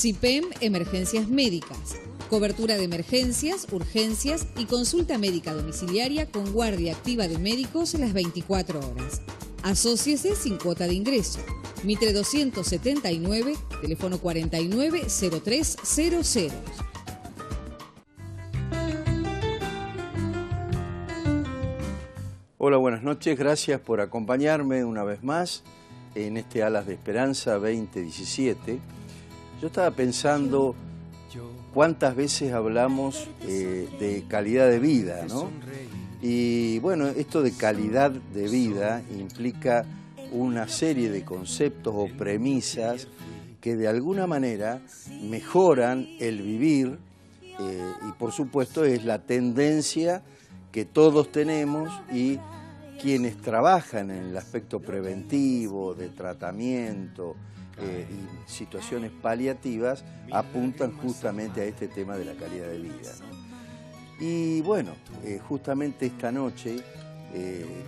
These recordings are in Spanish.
CIPEM Emergencias Médicas. Cobertura de emergencias, urgencias y consulta médica domiciliaria con guardia activa de médicos las 24 horas. Asóciese sin cuota de ingreso. Mitre 279, teléfono 490300. Hola, buenas noches. Gracias por acompañarme una vez más en este Alas de Esperanza 2017. Yo estaba pensando cuántas veces hablamos de calidad de vida, ¿no? Y bueno, esto de calidad de vida implica una serie de conceptos o premisas que de alguna manera mejoran el vivir y por supuesto es la tendencia que todos tenemos y quienes trabajan en el aspecto preventivo, de tratamiento y situaciones paliativas apuntan justamente a este tema de la calidad de vida, ¿no? Y bueno, justamente esta noche,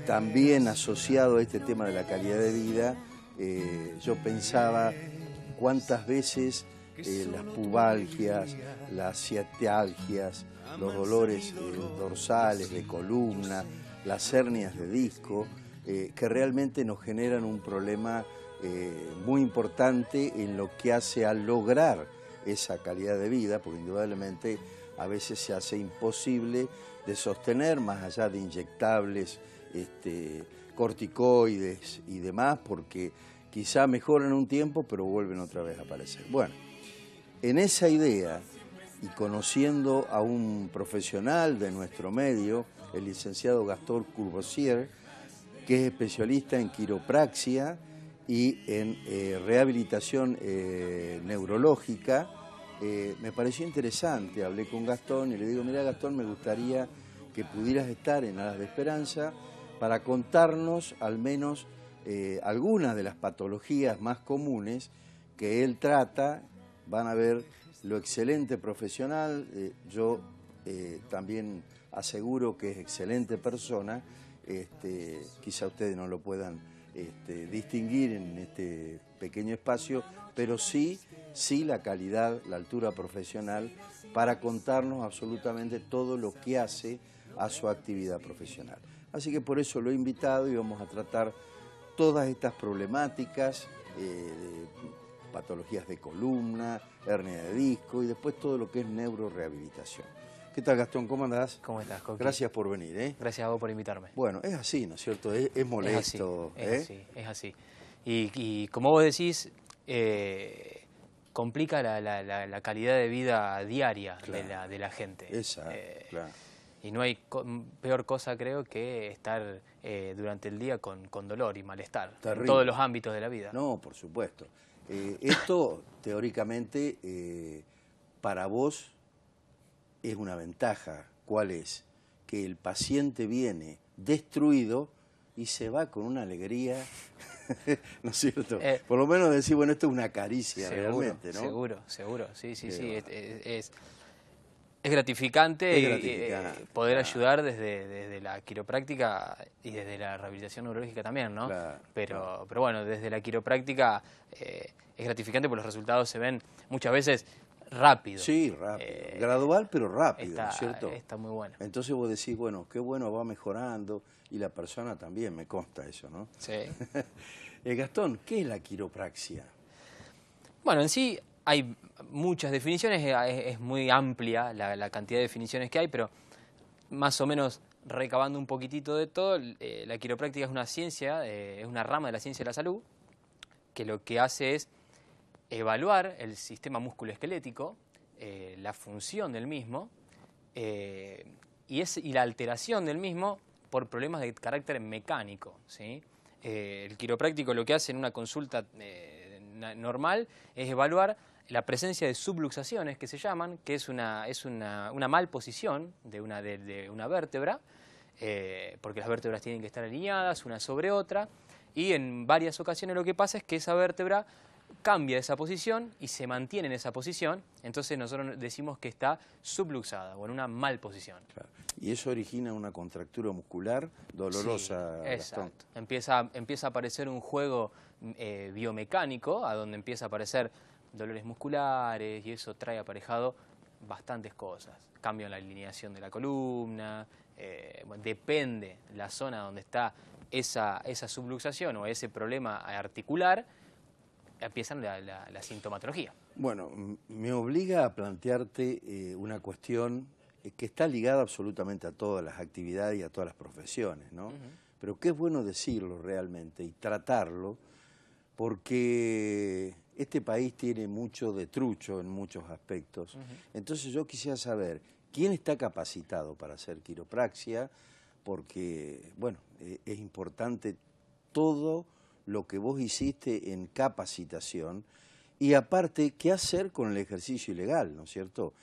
también asociado a este tema de la calidad de vida, yo pensaba cuántas veces las pubalgias, las ciatalgias, los dolores dorsales, de columna, las hernias de disco, que realmente nos generan un problema muy importante en lo que hace a lograr esa calidad de vida, porque indudablemente a veces se hace imposible de sostener más allá de inyectables, corticoides y demás, porque quizá mejoran un tiempo pero vuelven otra vez a aparecer. Bueno, en esa idea y conociendo a un profesional de nuestro medio, el licenciado Gastón Courvoisier, que es especialista en quiropraxia y en rehabilitación neurológica, me pareció interesante. Hablé con Gastón y le digo, mira Gastón, me gustaría que pudieras estar en Alas de Esperanza para contarnos al menos algunas de las patologías más comunes que él trata. Van a ver lo excelente profesional, yo también aseguro que es excelente persona, quizá ustedes no lo puedan distinguir en este pequeño espacio, pero sí la calidad, la altura profesional para contarnos absolutamente todo lo que hace a su actividad profesional. Así que por eso lo he invitado y vamos a tratar todas estas problemáticas, patologías de columna, hernia de disco y después todo lo que es neurorehabilitación. ¿Qué tal, Gastón? ¿Cómo andás? ¿Cómo estás, Coqui? Gracias por venir, ¿eh? Gracias a vos por invitarme. Bueno, es así, ¿no es cierto? Es molesto. Es así. Y como vos decís, complica la calidad de vida diaria, claro, de la gente. Exacto, claro. Y no hay peor cosa, creo, que estar durante el día con dolor y malestar. Terrible. En todos los ámbitos de la vida. No, por supuesto. Esto, teóricamente, para vos es una ventaja. ¿Cuál es? Que el paciente viene destruido y se va con una alegría, ¿no es cierto? Por lo menos decir, bueno, esto es una caricia, seguro, realmente, ¿no? Seguro. Sí. Es gratificante, poder ayudar desde la quiropráctica y desde la rehabilitación neurológica también, ¿no? Claro, pero bueno, desde la quiropráctica es gratificante porque los resultados se ven muchas veces rápido. Sí, rápido. Gradual, pero rápido, ¿no es cierto? Está muy bueno. Entonces vos decís, bueno, qué bueno, va mejorando, y la persona también, me consta eso, ¿no? Sí. Gastón, ¿qué es la quiropraxia? Bueno, en sí hay muchas definiciones, es muy amplia la cantidad de definiciones que hay, pero más o menos recabando un poquitito de todo, la quiropráctica es una ciencia, es una rama de la ciencia de la salud, que lo que hace es evaluar el sistema musculoesquelético, la función del mismo y la alteración del mismo por problemas de carácter mecánico, ¿sí? El quiropráctico lo que hace en una consulta normal es evaluar la presencia de subluxaciones, que se llaman, que es una malposición de una vértebra, porque las vértebras tienen que estar alineadas una sobre otra, y en varias ocasiones lo que pasa es que esa vértebra cambia esa posición y se mantiene en esa posición, entonces nosotros decimos que está subluxada o en una mal posición. Claro. Y eso origina una contractura muscular dolorosa. Sí, exacto. Empieza a aparecer un juego biomecánico, a donde empieza a aparecer dolores musculares y eso trae aparejado bastantes cosas. Cambio en la alineación de la columna, bueno, depende la zona donde está esa subluxación o ese problema articular, empiezan la sintomatología. Bueno, me obliga a plantearte una cuestión que está ligada absolutamente a todas las actividades y a todas las profesiones, ¿no? Pero que es bueno decirlo realmente y tratarlo, porque este país tiene mucho de trucho en muchos aspectos. Entonces yo quisiera saber, ¿quién está capacitado para hacer quiropraxia? Porque, bueno, es importante todo lo que vos hiciste en capacitación y aparte, ¿qué hacer con el ejercicio ilegal, ¿no es cierto?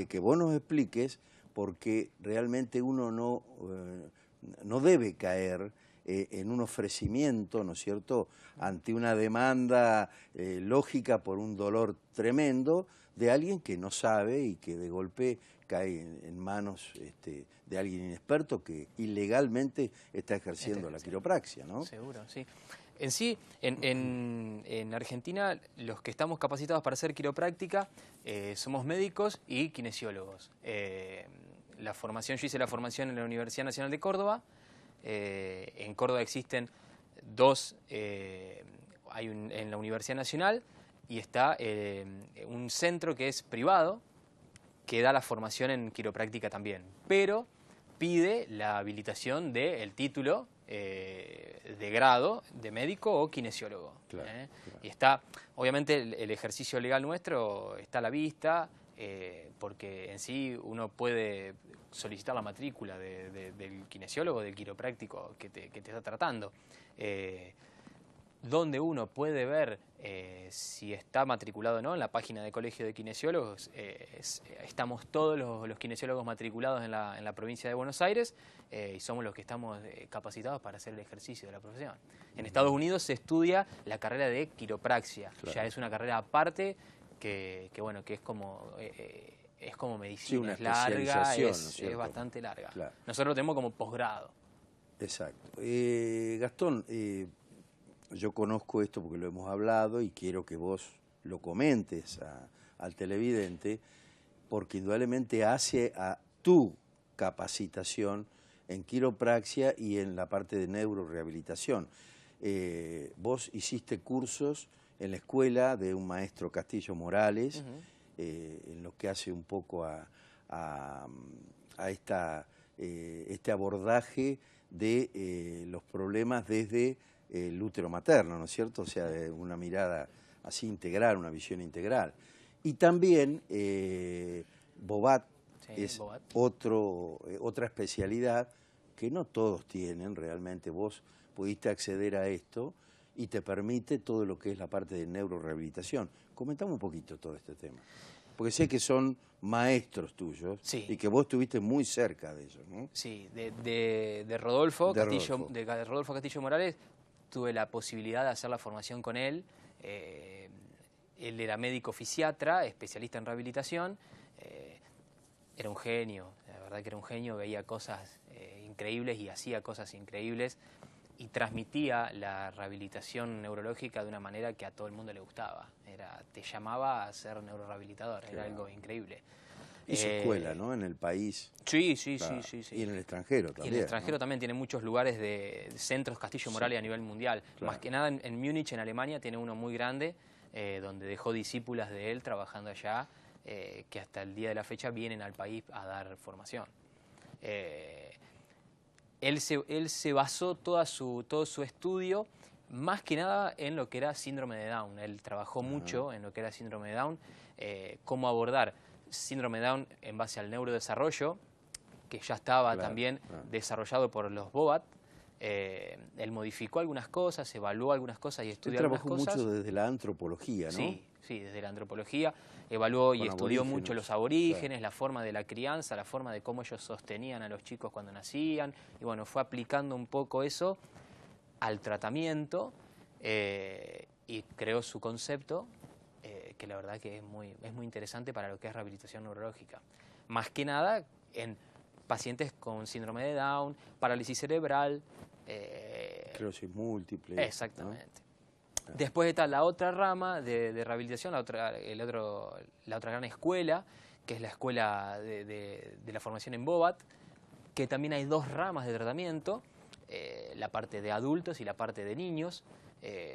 Que vos nos expliques, porque realmente uno no debe caer en un ofrecimiento, ¿no es cierto?, ante una demanda lógica por un dolor tremendo de alguien que no sabe y que de golpe cae en manos de alguien inexperto que ilegalmente está ejerciendo la quiropraxia, ¿no? Seguro, sí. En sí, en Argentina, los que estamos capacitados para hacer quiropráctica somos médicos y kinesiólogos. Yo hice la formación en la Universidad Nacional de Córdoba. En Córdoba existen dos, en la Universidad Nacional, y está un centro que es privado, que da la formación en quiropráctica también, pero pide la habilitación del título de grado de médico o kinesiólogo. Claro, claro. Y está, obviamente el ejercicio legal nuestro está a la vista, porque en sí uno puede solicitar la matrícula del kinesiólogo, del quiropráctico que te está tratando. Donde uno puede ver si está matriculado o no, en la página del Colegio de Kinesiólogos, estamos todos los kinesiólogos matriculados en la provincia de Buenos Aires y somos los que estamos capacitados para hacer el ejercicio de la profesión. En Estados Unidos se estudia la carrera de quiropraxia, claro. Ya es una carrera aparte que es como medicina, sí, una es larga, es bastante larga. Claro. Nosotros lo tenemos como posgrado. Exacto. Gastón, yo conozco esto porque lo hemos hablado y quiero que vos lo comentes al televidente, porque indudablemente hace a tu capacitación en quiropraxia y en la parte de neurorehabilitación. Vos hiciste cursos en la escuela de un maestro Castillo Morales, en lo que hace un poco a este abordaje de los problemas desde el útero materno, ¿no es cierto? O sea, de una mirada así integral, una visión integral. Y también Bobat, sí, es Bobat. Otra especialidad que no todos tienen realmente. Vos pudiste acceder a esto y te permite todo lo que es la parte de neurorehabilitación. Comentame un poquito todo este tema, porque sé que son maestros tuyos, sí, y que vos estuviste muy cerca de ellos, ¿no? Sí, de Rodolfo Castillo Morales tuve la posibilidad de hacer la formación con él. Él era médico fisiatra, especialista en rehabilitación. Era un genio, la verdad que era un genio, veía cosas increíbles y hacía cosas increíbles y transmitía la rehabilitación neurológica de una manera que a todo el mundo le gustaba. Te llamaba a ser neurorehabilitador, claro. Era algo increíble. Hizo escuela, ¿no? En el país. Sí. Y en el extranjero también. Y en el extranjero, ¿no? También tiene muchos lugares de centros Castillo Morales, sí, a nivel mundial. Claro. Más que nada en Múnich, en Alemania, tiene uno muy grande, donde dejó discípulas de él trabajando allá, que hasta el día de la fecha vienen al país a dar formación. Él se basó todo su estudio más que nada en lo que era síndrome de Down. Él trabajó mucho en lo que era síndrome de Down, cómo abordar síndrome de Down en base al neurodesarrollo, que ya estaba también desarrollado por los Bobat. Él modificó algunas cosas, evaluó algunas cosas y estudió algunas cosas. Trabajó mucho desde la antropología, ¿no? Sí, desde la antropología. Evaluó y estudió mucho los aborígenes, la forma de la crianza, la forma de cómo ellos sostenían a los chicos cuando nacían. Y bueno, fue aplicando un poco eso al tratamiento y creó su concepto, que la verdad que es muy interesante para lo que es rehabilitación neurológica. Más que nada en pacientes con síndrome de Down, parálisis cerebral. Esclerosis múltiple. Exactamente. Después está la otra rama de rehabilitación, la otra gran escuela, que es la escuela de la formación en Bobat, que también hay 2 ramas de tratamiento, la parte de adultos y la parte de niños.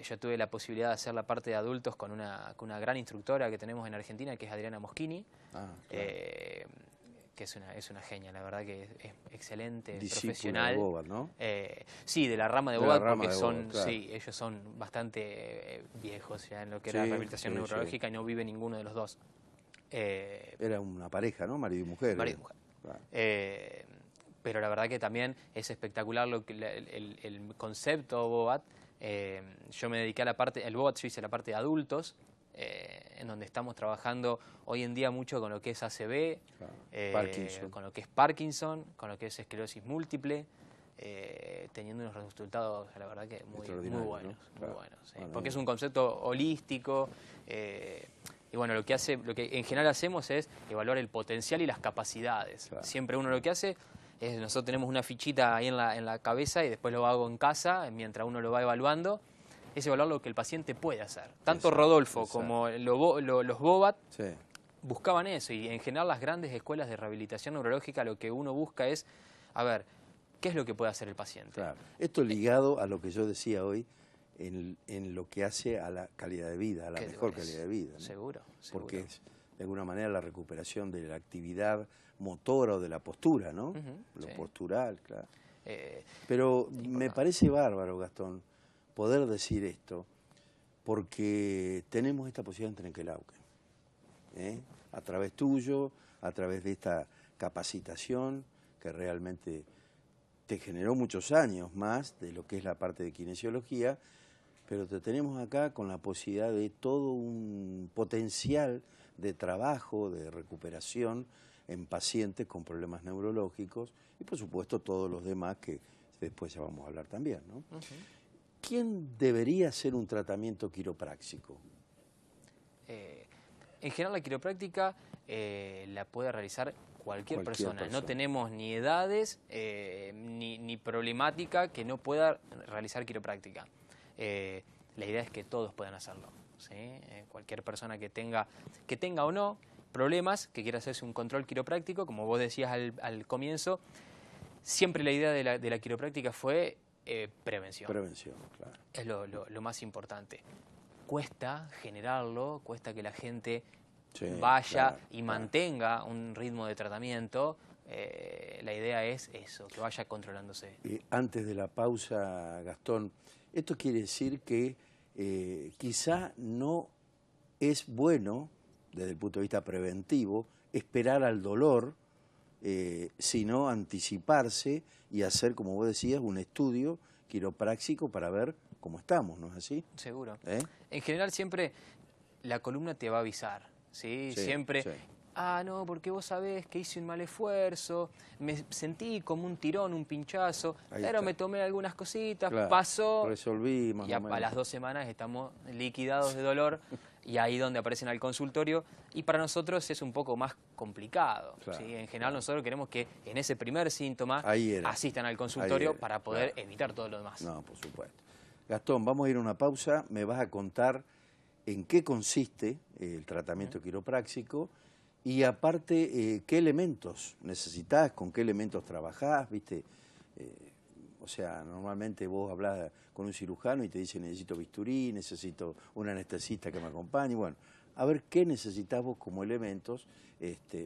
Yo tuve la posibilidad de hacer la parte de adultos con una gran instructora que tenemos en Argentina, que es Adriana Moschini, claro. que es una genia, la verdad que es excelente, Discípula profesional. de Bobat, ¿no? Sí, de la rama de De la Bobat, rama porque de Bobat, claro. Sí, ellos son bastante viejos ya en lo que Sí, era rehabilitación sí, neurológica y no vive ninguno de los dos. Era una pareja, ¿no? Marido y mujer. Marido y mujer. Claro. Pero la verdad que también es espectacular el concepto Bobat. Yo me dediqué a la parte, el Bobat yo hice la parte de adultos, en donde estamos trabajando hoy en día mucho con lo que es ACV, Parkinson. con lo que es Parkinson, con lo que es esclerosis múltiple, teniendo unos resultados, la verdad que muy buenos, ¿no? Claro. muy buenos, sí. Porque es un concepto holístico, y bueno, lo que en general hacemos es evaluar el potencial y las capacidades. Claro. Siempre uno lo que hace es, nosotros tenemos una fichita ahí en la cabeza y después lo hago en casa, mientras uno lo va evaluando, es evaluar lo que el paciente puede hacer. Tanto Exacto, Rodolfo exacto. como los Bobat Sí. buscaban eso, y en general las grandes escuelas de rehabilitación neurológica lo que uno busca es, a ver, ¿qué es lo que puede hacer el paciente? Claro. Esto ligado a lo que yo decía hoy, en lo que hace a la calidad de vida, a la mejor calidad de vida, ¿no? Seguro. Porque es, de alguna manera, la recuperación de la actividad motora o de la postura, ¿no? Lo sí. postural, claro. Pero me parece bárbaro, Gastón, poder decir esto, porque tenemos esta posibilidad en Trenquelauquen, a través tuyo, a través de esta capacitación que realmente te generó muchos años más de lo que es la parte de kinesiología, pero te tenemos acá con la posibilidad de todo un potencial de trabajo, de recuperación en pacientes con problemas neurológicos y por supuesto todos los demás que después ya vamos a hablar también, ¿no? ¿Quién debería hacer un tratamiento quiropráctico? En general la quiropráctica la puede realizar cualquier persona. No tenemos ni edades ni problemática que no pueda realizar quiropráctica. La idea es que todos puedan hacerlo, ¿sí? Cualquier persona que tenga o no problemas, que quiera hacerse un control quiropráctico, como vos decías al comienzo, siempre la idea de la quiropráctica fue prevención. Prevención, claro. Es lo más importante. Cuesta generarlo, cuesta que la gente vaya y mantenga un ritmo de tratamiento. La idea es eso, que vaya controlándose. Antes de la pausa, Gastón, esto quiere decir que quizá no es bueno, desde el punto de vista preventivo, esperar al dolor, sino anticiparse y hacer, como vos decías, un estudio quiropráctico para ver cómo estamos, ¿no es así? Seguro. En general siempre la columna te va a avisar, ¿sí? Siempre... Sí. Ah, no, porque vos sabés que hice un mal esfuerzo, me sentí como un tirón, un pinchazo, pero me tomé algunas cositas, claro, pasó, resolví más y a las 2 semanas estamos liquidados de dolor y ahí donde aparecen al consultorio, y para nosotros es un poco más complicado, claro, ¿sí? En general nosotros queremos que en ese primer síntoma asistan al consultorio para poder evitar todo lo demás. No, por supuesto. Gastón, vamos a ir a una pausa, me vas a contar en qué consiste el tratamiento quiropráctico. Y aparte, ¿qué elementos necesitas? ¿Con qué elementos trabajás? ¿Viste? O sea, normalmente vos hablás con un cirujano y te dice necesito bisturí, necesito un anestesista que me acompañe. Bueno, a ver qué necesitas vos como elementos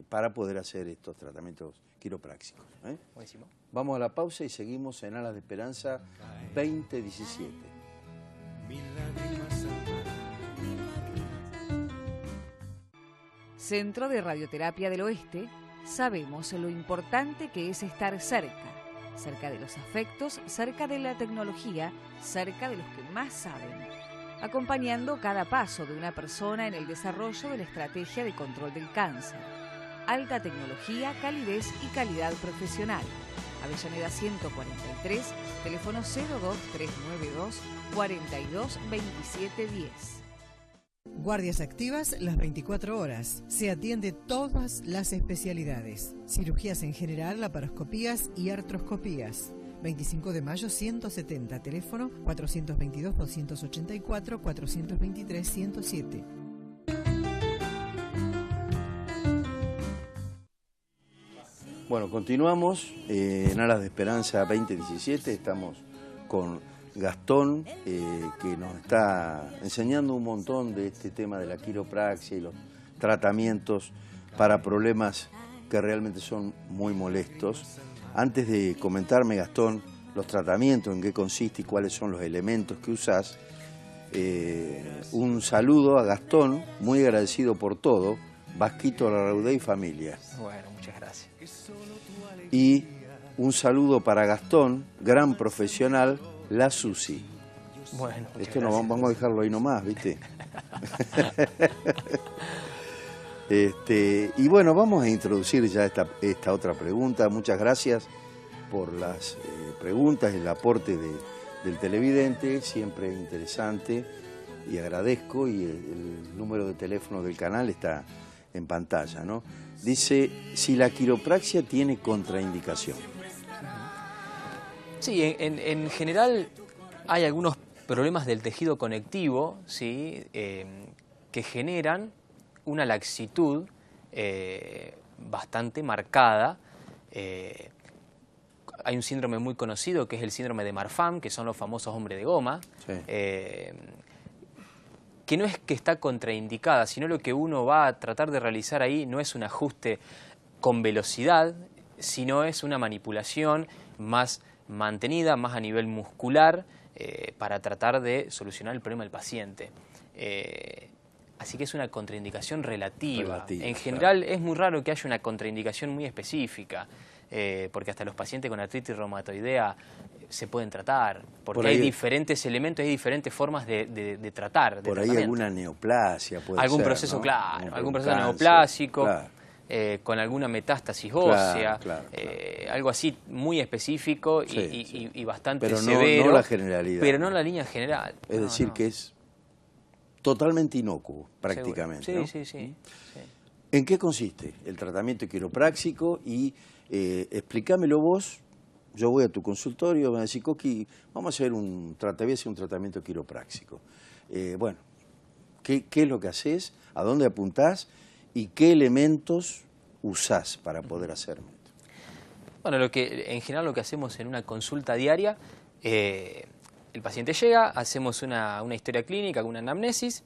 para poder hacer estos tratamientos quiroprácticos. Buenísimo. Vamos a la pausa y seguimos en Alas de Esperanza 2017. Centro de Radioterapia del Oeste, sabemos lo importante que es estar cerca de los afectos, cerca de la tecnología, cerca de los que más saben, acompañando cada paso de una persona en el desarrollo de la estrategia de control del cáncer. Alta tecnología, calidez y calidad profesional. Avellaneda 143, teléfono 02392 42 27 10. Guardias activas las 24 horas. Se atiende todas las especialidades. Cirugías en general, laparoscopías y artroscopías. 25 de mayo 170, teléfono 422-284, 423-107. Bueno, continuamos en Alas de Esperanza 2017, estamos con Gastón, que nos está enseñando un montón de este tema de la quiropraxia y los tratamientos para problemas que realmente son muy molestos. Antes de comentarme, Gastón, los tratamientos, en qué consiste y cuáles son los elementos que usás, un saludo a Gastón, muy agradecido por todo, Vasquito Larraudé y familia. Bueno, muchas gracias. Y un saludo para Gastón, gran profesional, la Susi. Bueno, esto no vamos a dejarlo ahí nomás, ¿viste? Y bueno, vamos a introducir ya esta otra pregunta. Muchas gracias por las preguntas, el aporte del televidente, siempre interesante, y agradezco, y el número de teléfono del canal está en pantalla, ¿no? Dice, si la quiropraxia tiene contraindicación. Sí, en general hay algunos problemas del tejido conectivo, ¿sí? Que generan una laxitud bastante marcada. Hay un síndrome muy conocido que es el síndrome de Marfan, que son los famosos hombres de goma, sí. Que no es que está contraindicada, sino lo que uno va a tratar de realizar ahí no es un ajuste con velocidad, sino es una manipulación más mantenida, más a nivel muscular, para tratar de solucionar el problema del paciente. Así que es una contraindicación relativa. En general, claro, es muy raro que haya una contraindicación muy específica, porque hasta los pacientes con artritis reumatoidea se pueden tratar, porque hay diferentes elementos, hay diferentes formas de tratar. Por ahí alguna neoplasia puede ser, algún proceso, ¿no? Claro, algún proceso neoplásico, claro, con alguna metástasis ósea, claro. Algo así muy específico y bastante severo. Pero no la generalidad. Pero no la línea general. Es decir, que es totalmente inocuo, prácticamente. Sí, ¿no? sí. ¿En qué consiste el tratamiento quiropráxico? Y explícamelo vos. Yo voy a tu consultorio, me decís, Coqui, vamos a hacer un tratamiento quiropráxico. Bueno, ¿qué es lo que haces? ¿A dónde apuntás? ¿Y qué elementos usás para poder hacerlo? Bueno, en general lo que hacemos en una consulta diaria, el paciente llega, hacemos una historia clínica, una anamnesis,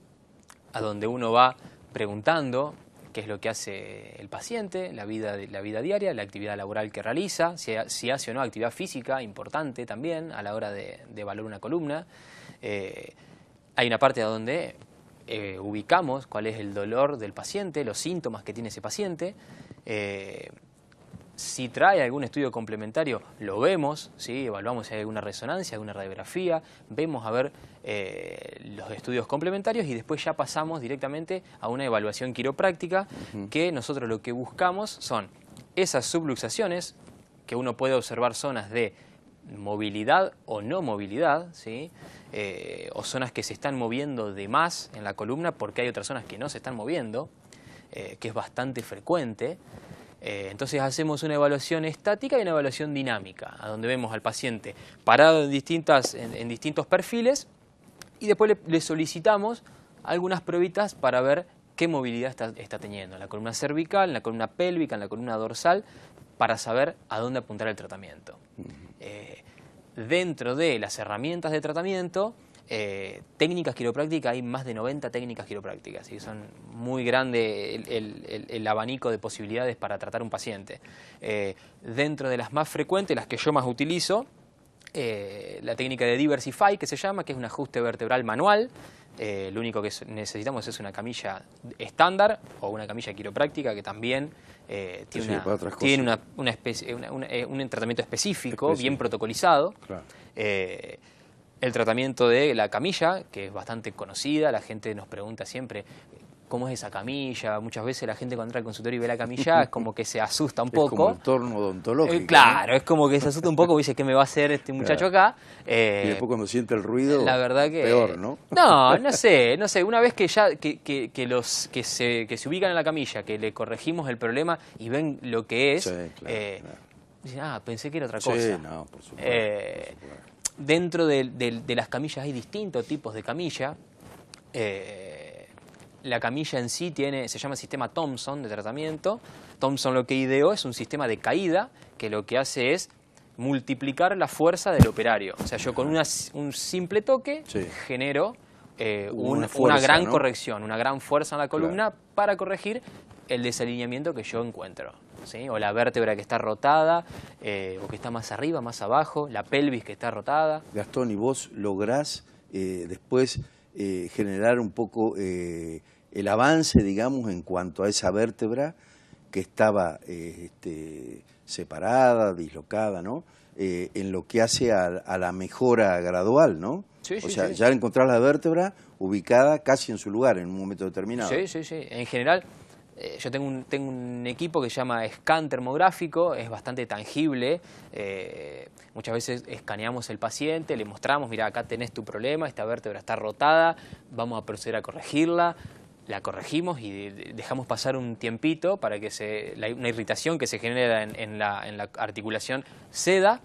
a donde uno va preguntando qué es lo que hace el paciente, la vida diaria, la actividad laboral que realiza, si hace o no actividad física, importante también a la hora de evaluar una columna. Hay una parte donde ubicamos cuál es el dolor del paciente, los síntomas que tiene ese paciente. Si trae algún estudio complementario, lo vemos, ¿sí? Evaluamos si hay alguna resonancia, alguna radiografía, vemos a ver los estudios complementarios y después ya pasamos directamente a una evaluación quiropráctica, que nosotros lo que buscamos son esas subluxaciones, que uno puede observar zonas de movilidad o no movilidad, ¿sí? O zonas que se están moviendo de más en la columna porque hay otras zonas que no se están moviendo, que es bastante frecuente. Entonces hacemos una evaluación estática y una evaluación dinámica, a donde vemos al paciente parado en distintos perfiles y después le solicitamos algunas pruebitas para ver qué movilidad está teniendo en la columna cervical, en la columna pélvica, en la columna dorsal, para saber a dónde apuntar el tratamiento. Dentro de las herramientas de tratamiento, técnicas quiroprácticas, hay más de 90 técnicas quiroprácticas, y son muy grande el abanico de posibilidades para tratar un paciente. Dentro de las más frecuentes, las que yo más utilizo, la técnica de Diversify, que se llama, que es un ajuste vertebral manual. Lo único que necesitamos es una camilla estándar o una camilla quiropráctica que también tiene un tratamiento específico, bien protocolizado. Claro. El tratamiento de la camilla, que es bastante conocida, la gente nos pregunta siempre cómo es esa camilla. Muchas veces la gente cuando entra al consultorio y ve la camilla es como que se asusta un poco. Es como el torno odontológico. Claro, ¿no? Es como que se asusta un poco y dice, ¿qué me va a hacer este muchacho acá? Y después cuando siente el ruido, la verdad que, peor, ¿no? No sé. Una vez que ya que se ubican en la camilla, que le corregimos el problema y ven lo que es, Dicen, pensé que era otra cosa. Sí, no, por supuesto. Por supuesto. Dentro de las camillas hay distintos tipos de camilla. La camilla en sí se llama sistema Thompson de tratamiento. Thompson lo que ideó es un sistema de caída que lo que hace es multiplicar la fuerza del operario. O sea, yo con un simple toque genero una gran corrección, una gran fuerza en la columna para corregir el desalineamiento que yo encuentro, ¿sí? O la vértebra que está rotada, o que está más arriba, más abajo, la pelvis que está rotada. Gastón, ¿y vos lográs después generar un poco el avance, digamos, en cuanto a esa vértebra que estaba separada, dislocada, ¿no? En lo que hace a la mejora gradual, ¿no? Sí, o sea, ya encontrás la vértebra ubicada casi en su lugar en un momento determinado. Sí, sí, sí. En general, yo tengo un equipo que se llama scan termográfico, es bastante tangible. Muchas veces escaneamos el paciente, le mostramos, mira, acá tenés tu problema, esta vértebra está rotada, vamos a proceder a corregirla. La corregimos y dejamos pasar un tiempito para que una irritación que se genera en la articulación ceda.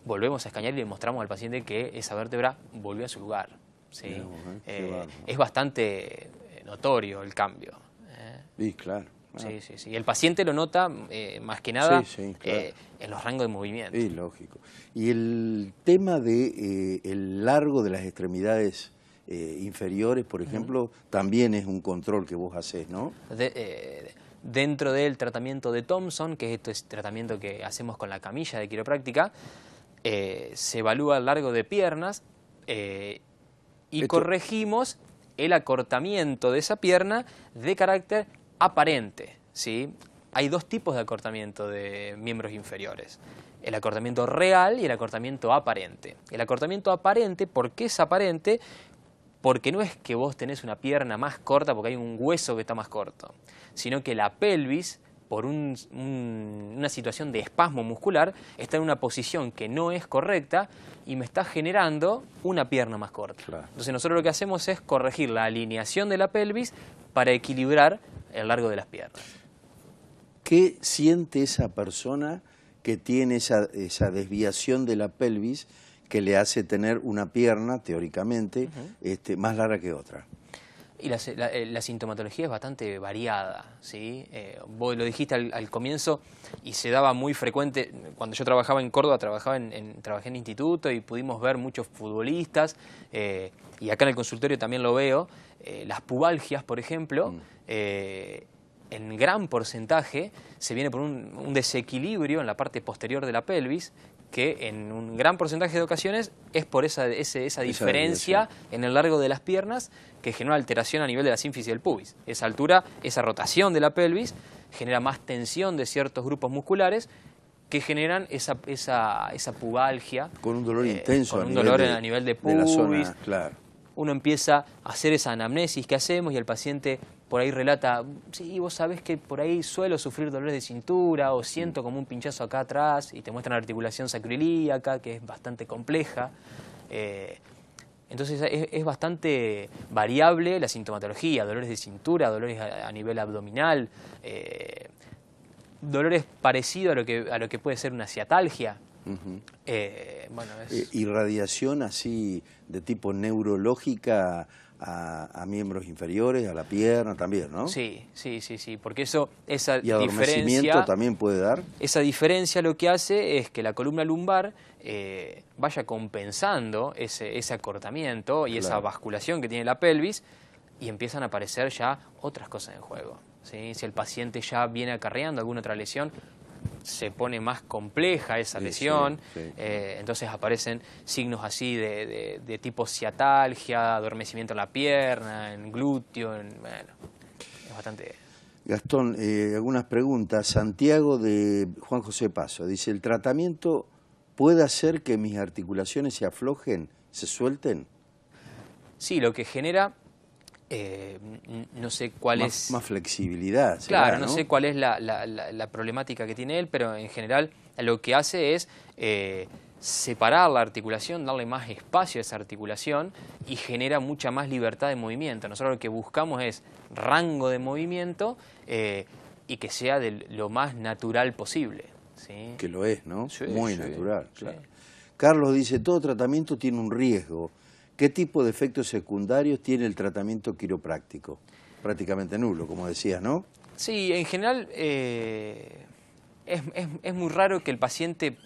Volvemos a escanear y le mostramos al paciente que esa vértebra volvió a su lugar, ¿sí? Es bastante notorio el cambio. Sí, claro. Sí, sí, sí. El paciente lo nota más que nada claro, en los rangos de movimiento. Sí, lógico. Y el tema de el largo de las extremidades inferiores, por ejemplo, también es un control que vos hacés, ¿no? Dentro del tratamiento de Thompson, que es tratamiento que hacemos con la camilla de quiropráctica, se evalúa el largo de piernas y corregimos el acortamiento de esa pierna de carácter aparente, ¿sí? Hay dos tipos de acortamiento de miembros inferiores. El acortamiento real y el acortamiento aparente. El acortamiento aparente, ¿por qué es aparente? Porque no es que vos tenés una pierna más corta porque hay un hueso que está más corto, sino que la pelvis, por una situación de espasmo muscular, está en una posición que no es correcta y me está generando una pierna más corta. Claro. Entonces nosotros lo que hacemos es corregir la alineación de la pelvis para equilibrar el largo de las piernas. ¿Qué siente esa persona que tiene esa desviación de la pelvis que le hace tener una pierna, teóricamente, más larga que otra? Y la sintomatología es bastante variada, ¿sí? Vos lo dijiste al comienzo y se daba muy frecuente. Cuando yo trabajaba en Córdoba, trabajé en instituto y pudimos ver muchos futbolistas, y acá en el consultorio también lo veo, las pubalgias, por ejemplo, en gran porcentaje se viene por un desequilibrio en la parte posterior de la pelvis, que en un gran porcentaje de ocasiones es por esa diferencia en el largo de las piernas que genera alteración a nivel de la sínfisis del pubis. Esa altura, esa rotación de la pelvis genera más tensión de ciertos grupos musculares que generan esa pubalgia. Con un dolor intenso. Con un dolor a nivel de pubis. De la zona, claro. Uno empieza a hacer esa anamnesis que hacemos y el paciente por ahí relata, sí, vos sabés que por ahí suelo sufrir dolores de cintura o siento como un pinchazo acá atrás, y te muestran la articulación sacroiliaca, que es bastante compleja. Entonces es bastante variable la sintomatología, dolores de cintura, dolores a nivel abdominal, dolores parecidos a lo que puede ser una ciatalgia. Bueno, irradiación así de tipo neurológica a miembros inferiores, a la pierna también, ¿no? Sí, sí, sí, sí, porque esa ¿Y adormecimiento diferencia también puede dar? Esa diferencia lo que hace es que la columna lumbar vaya compensando ese acortamiento y esa basculación que tiene la pelvis, y empiezan a aparecer ya otras cosas en juego, ¿sí? Si el paciente ya viene acarreando alguna otra lesión, se pone más compleja esa lesión, entonces aparecen signos así de tipo ciatalgia, adormecimiento en la pierna, en glúteo, bueno, es bastante... Gastón, algunas preguntas. Santiago de Juan José Paso dice, ¿el tratamiento puede hacer que mis articulaciones se aflojen, se suelten? Sí, lo que genera... no sé cuál es... Más flexibilidad. Claro, no sé cuál es la problemática que tiene él, pero en general lo que hace es separar la articulación, darle más espacio a esa articulación y genera mucha más libertad de movimiento. Nosotros lo que buscamos es rango de movimiento y que sea de lo más natural posible, ¿sí? Que lo es, ¿no? Sí, Muy sí, natural, sí. claro. Carlos dice, todo tratamiento tiene un riesgo. ¿Qué tipo de efectos secundarios tiene el tratamiento quiropráctico? Prácticamente nulo, como decías, ¿no? Sí, en general es muy raro que el paciente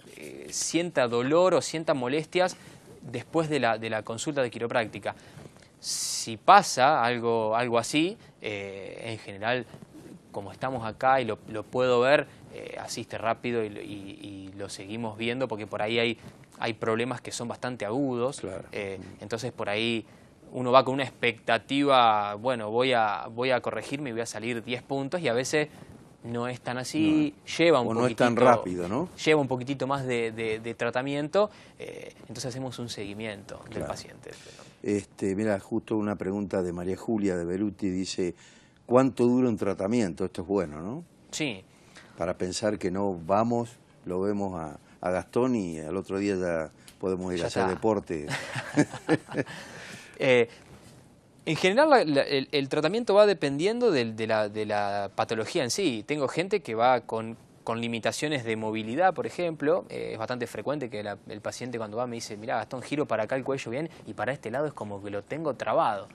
sienta dolor o sienta molestias después de la consulta de quiropráctica. Si pasa algo así, en general, como estamos acá y lo puedo ver, asiste rápido y lo seguimos viendo porque por ahí hay problemas que son bastante agudos. Claro. Entonces por ahí uno va con una expectativa, bueno, voy a corregirme y voy a salir 10 puntos y a veces no es tan así, lleva un poquitito, no es tan rápido, ¿no? Lleva un poquitito más de tratamiento, entonces hacemos un seguimiento del paciente. Mira, justo una pregunta de María Julia de Beruti, dice, ¿cuánto dura un tratamiento? Esto es bueno, ¿no? Sí. Para pensar que no vamos, lo vemos a Gastón y al otro día ya podemos ir a hacer deporte. En general el tratamiento va dependiendo de la patología en sí. Tengo gente que va con limitaciones de movilidad, por ejemplo. Es bastante frecuente que el paciente cuando va me dice, mira Gastón, giro para acá el cuello bien y para este lado es como que lo tengo trabado.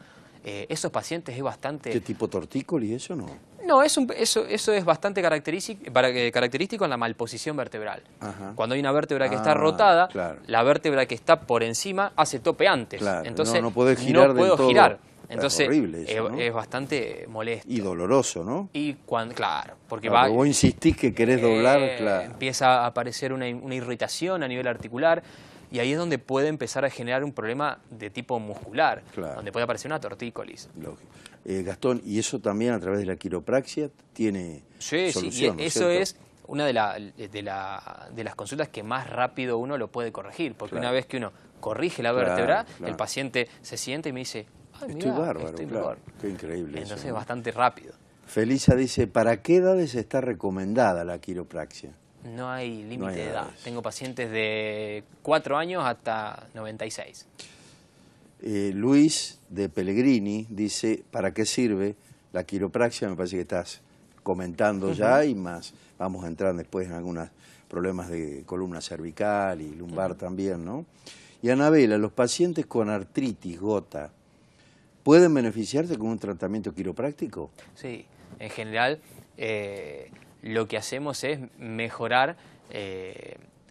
Esos pacientes es bastante... ¿Qué tipo tortícolis eso no? No, eso es bastante característico en la malposición vertebral. Ajá. Cuando hay una vértebra que está rotada, claro. la vértebra que está por encima hace tope antes. Claro. Entonces no podés girar no puedo del todo. girar. Entonces es horrible eso, ¿no? es bastante molesto. Y doloroso, ¿no? Y claro, porque Claro, vos insistís que querés doblar, claro. Empieza a aparecer una irritación a nivel articular y ahí es donde puede empezar a generar un problema de tipo muscular, Claro. donde puede aparecer una tortícolis. Lógico. Gastón, ¿y eso también a través de la quiropraxia tiene solución? Sí, ¿no es eso cierto? es una de las consultas que más rápido uno lo puede corregir, porque Claro. una vez que uno corrige la Claro, vértebra, claro. el paciente se siente y me dice, ay, Estoy mirá, bárbaro, estoy claro. mejor. Qué increíble Entonces eso, es ¿no? bastante rápido. Felisa dice, ¿para qué edades está recomendada la quiropraxia? No hay límite de edad. edades. Tengo pacientes de 4 años hasta 96. Luis de Pellegrini dice, ¿para qué sirve la quiropraxia? Me parece que estás comentando ya y más. Vamos a entrar después en algunos problemas de columna cervical y lumbar también, ¿no? Y Anabela, ¿los pacientes con artritis gota pueden beneficiarse con un tratamiento quiropráctico? Sí, en general lo que hacemos es mejorar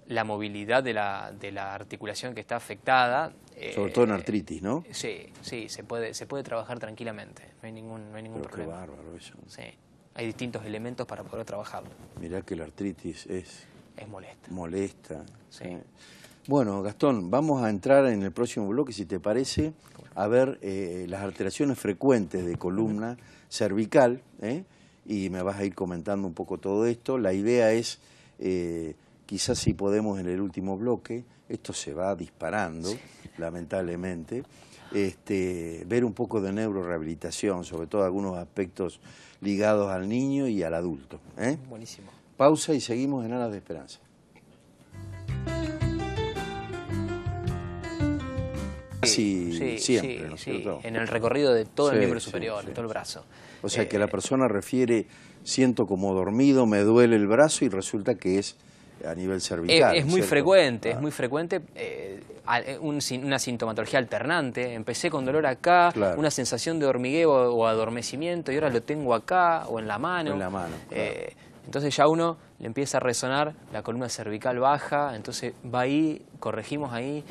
la movilidad de la articulación que está afectada. Sobre todo en artritis, ¿no? Sí, se puede trabajar tranquilamente, no hay ningún Pero qué problema. bárbaro eso. Sí, hay distintos elementos para poder trabajarlo. Mirá que la artritis es molesta. molesta. Sí. Bueno, Gastón, vamos a entrar en el próximo bloque, si te parece, a ver las alteraciones frecuentes de columna cervical, y me vas a ir comentando un poco todo esto. La idea es, quizás si podemos en el último bloque, esto se va disparando, lamentablemente, ver un poco de neurorehabilitación, sobre todo algunos aspectos ligados al niño y al adulto. Buenísimo. Pausa y seguimos en Alas de Esperanza. Sí, siempre, ¿no es cierto? En el recorrido de todo el miembro Sí, superior, sí, de todo el brazo. O sea que la persona refiere, siento como dormido, me duele el brazo y resulta que es a nivel cervical. Es muy ¿cierto? frecuente, Claro. es muy frecuente una sintomatología alternante. Empecé con dolor acá, Claro. una sensación de hormigueo o adormecimiento y ahora lo tengo acá o en la mano. En la mano, claro. Entonces ya uno le empieza a resonar la columna cervical baja, entonces va ahí, corregimos ahí.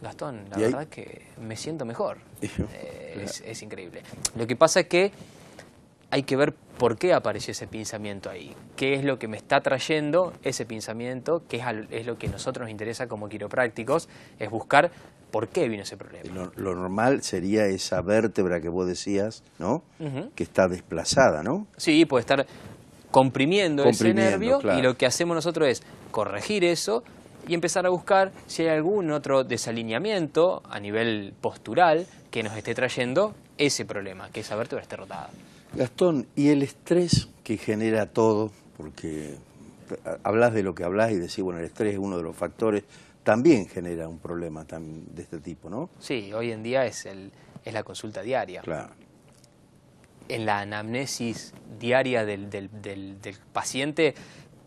Gastón, la verdad que me siento mejor. Es increíble. Lo que pasa es que hay que ver por qué apareció ese pinzamiento ahí. ¿Qué es lo que me está trayendo ese pinzamiento? ¿Qué es lo que a nosotros nos interesa como quiroprácticos? Es buscar por qué vino ese problema. Lo normal sería esa vértebra que vos decías, ¿no? Ujú. Que está desplazada, ¿no? Sí, puede estar comprimiendo ese nervio, claro. y lo que hacemos nosotros es corregir eso y empezar a buscar si hay algún otro desalineamiento a nivel postural que nos esté trayendo ese problema, que esa vértebra esté rotada. Gastón, ¿y el estrés que genera todo? Porque hablas de lo que hablas y decís, bueno, el estrés es uno de los factores, también genera un problema de este tipo, ¿no? Sí, hoy en día es la consulta diaria. Claro. En la anamnesis diaria del paciente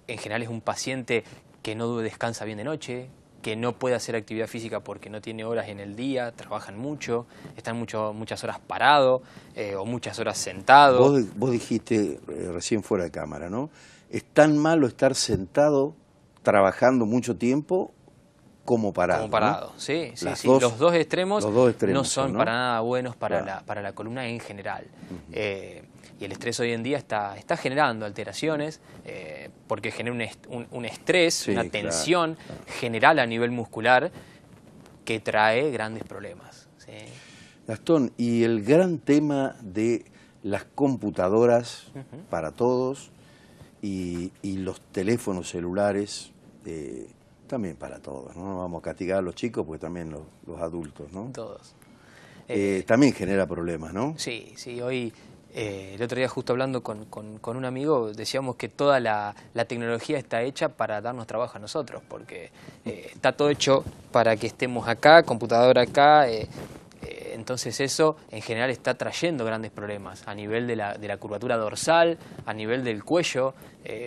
en general es un paciente que no descansa bien de noche, que no puede hacer actividad física porque no tiene horas en el día, trabajan mucho, están muchas horas parados o muchas horas sentados. Vos dijiste recién fuera de cámara, ¿no? ¿Es tan malo estar sentado trabajando mucho tiempo como parado? Como parado, ¿no? sí. Los dos extremos no son ¿no? para nada buenos para, Claro. para la columna en general. Y el estrés hoy en día está generando alteraciones porque genera un estrés, Sí, una claro, tensión claro. general a nivel muscular que trae grandes problemas. ¿Sí? Gastón, y el gran tema de las computadoras para todos y los teléfonos celulares también para todos, ¿no? No vamos a castigar a los chicos porque también los adultos, ¿no? Todos. También genera problemas, ¿no? Sí, hoy, el otro día justo hablando con un amigo, decíamos que toda la tecnología está hecha para darnos trabajo a nosotros, porque está todo hecho para que estemos acá, computadora acá, entonces eso en general está trayendo grandes problemas a nivel de la curvatura dorsal, a nivel del cuello.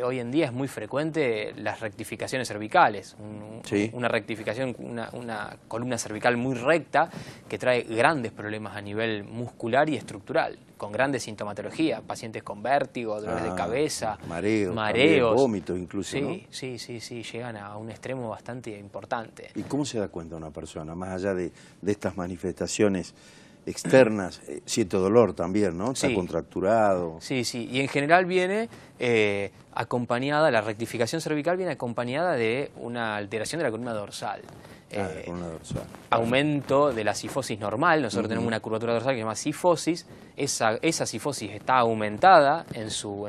Hoy en día es muy frecuente las rectificaciones cervicales, Sí. una rectificación, una columna cervical muy recta que trae grandes problemas a nivel muscular y estructural, con grandes sintomatología, pacientes con vértigo, dolores de cabeza, mareos, mareos, vómitos incluso, ¿no? Sí, llegan a un extremo bastante importante. ¿Y cómo se da cuenta una persona, más allá de estas manifestaciones externas? Siente dolor también, ¿no? Está Sí. contracturado. Sí, y en general viene acompañada, la rectificación cervical viene acompañada de una alteración de la columna dorsal. Con una dorsal. Aumento de la cifosis normal, nosotros tenemos una curvatura dorsal que se llama cifosis, esa cifosis está aumentada en su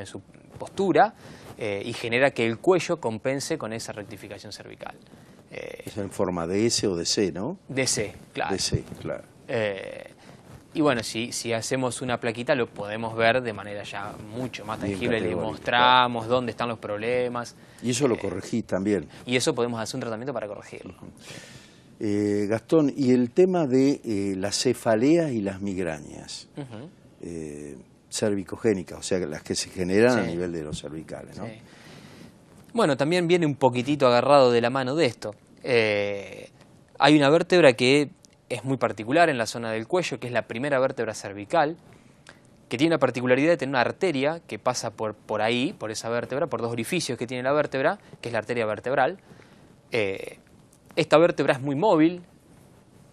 postura y genera que el cuello compense con esa rectificación cervical. Es en forma de S o de C, ¿no? De C, claro. De C, claro. Y bueno, si hacemos una plaquita lo podemos ver de manera ya mucho más Bien tangible, le categórica, mostramos dónde están los problemas. Y eso lo corregís también. Y eso podemos hacer un tratamiento para corregirlo. Gastón, y el tema de las cefaleas y las migrañas cervicogénicas, o sea, las que se generan a nivel de los cervicales, ¿no? Sí. Bueno, también viene un poquitito agarrado de la mano de esto. Hay una vértebra que es muy particular en la zona del cuello, que es la primera vértebra cervical, que tiene la particularidad de tener una arteria que pasa por ahí, por esa vértebra, por dos orificios que tiene la vértebra, que es la arteria vertebral. Esta vértebra es muy móvil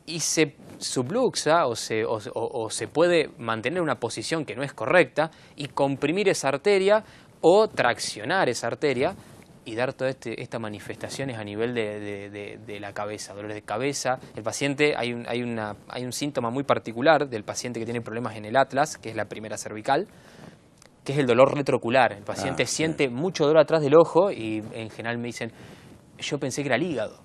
y se subluxa o se puede mantener en una posición que no es correcta y comprimir esa arteria o traccionar esa arteria y dar todas estas manifestaciones a nivel de la cabeza, dolores de cabeza. El paciente, hay un síntoma muy particular del paciente que tiene problemas en el atlas, que es la primera cervical, que es el dolor retroocular. El paciente siente mucho dolor atrás del ojo y en general me dicen, yo pensé que era el hígado.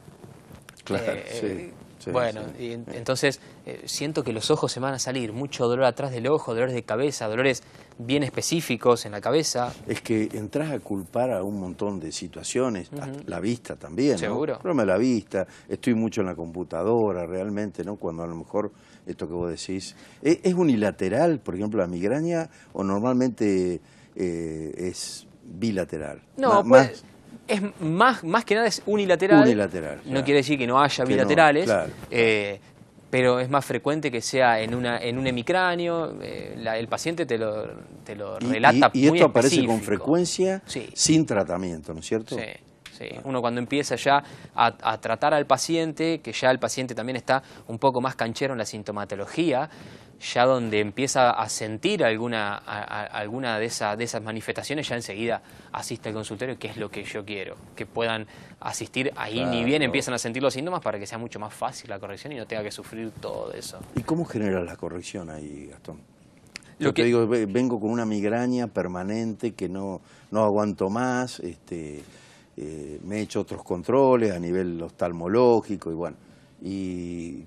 Claro, sí. Bueno, y entonces siento que los ojos se van a salir, mucho dolor atrás del ojo, dolores de cabeza, dolores bien específicos en la cabeza. Es que entras a culpar a un montón de situaciones, la vista también, ¿no? Seguro. Problema de la vista, estoy mucho en la computadora realmente, ¿no? Cuando a lo mejor esto que vos decís, ¿es unilateral, por ejemplo, la migraña o normalmente es bilateral? No, pues es más que nada es unilateral. Unilateral. No claro. quiere decir que no haya Que bilaterales, no, claro. pero es más frecuente que sea en un hemicráneo. El paciente te lo relata y muy esto aparece específico. con frecuencia, Sí. sin tratamiento, ¿no es cierto? Sí. Uno cuando empieza ya a tratar al paciente, que ya el paciente también está un poco más canchero en la sintomatología, ya donde empieza a sentir alguna de esas manifestaciones, ya enseguida asiste al consultorio, que es lo que yo quiero, que puedan asistir ahí, Claro. ni bien empiezan a sentir los síntomas, para que sea mucho más fácil la corrección y no tenga que sufrir todo eso. ¿Y cómo generas la corrección ahí, Gastón? Lo Yo te que- digo, vengo con una migraña permanente que no aguanto más, me he hecho otros controles a nivel oftalmológico y bueno, y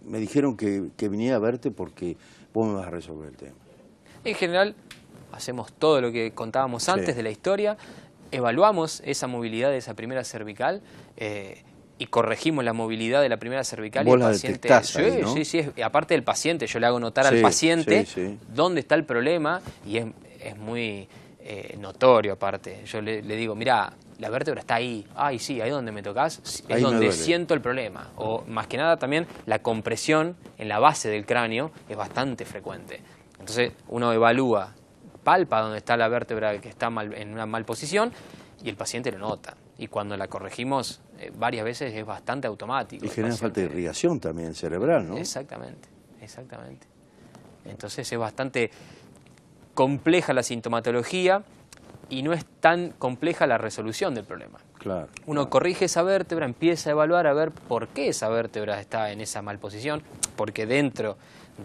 me dijeron que viniera a verte porque vos me vas a resolver el tema. En general, hacemos todo lo que contábamos antes Sí. de la historia, evaluamos esa movilidad de esa primera cervical y corregimos la movilidad de la primera cervical. Vos y el la paciente, detectás ahí, ¿no? Sí, aparte del paciente, yo le hago notar Sí, al paciente sí. dónde está el problema y es muy notorio aparte. Yo le digo, mirá, la vértebra está ahí. Ay, sí, ahí donde me tocas es Ahí me donde duele. siento el problema. O más que nada también la compresión en la base del cráneo es bastante frecuente. Entonces uno evalúa, palpa donde está la vértebra que está en una mal posición y el paciente lo nota. Y cuando la corregimos varias veces es bastante automático. Y genera falta de irrigación también cerebral, ¿no? Exactamente, exactamente. Entonces es bastante compleja la sintomatología y no es tan compleja la resolución del problema. Claro. Uno corrige esa vértebra, empieza a evaluar a ver por qué esa vértebra está en esa mal posición, porque dentro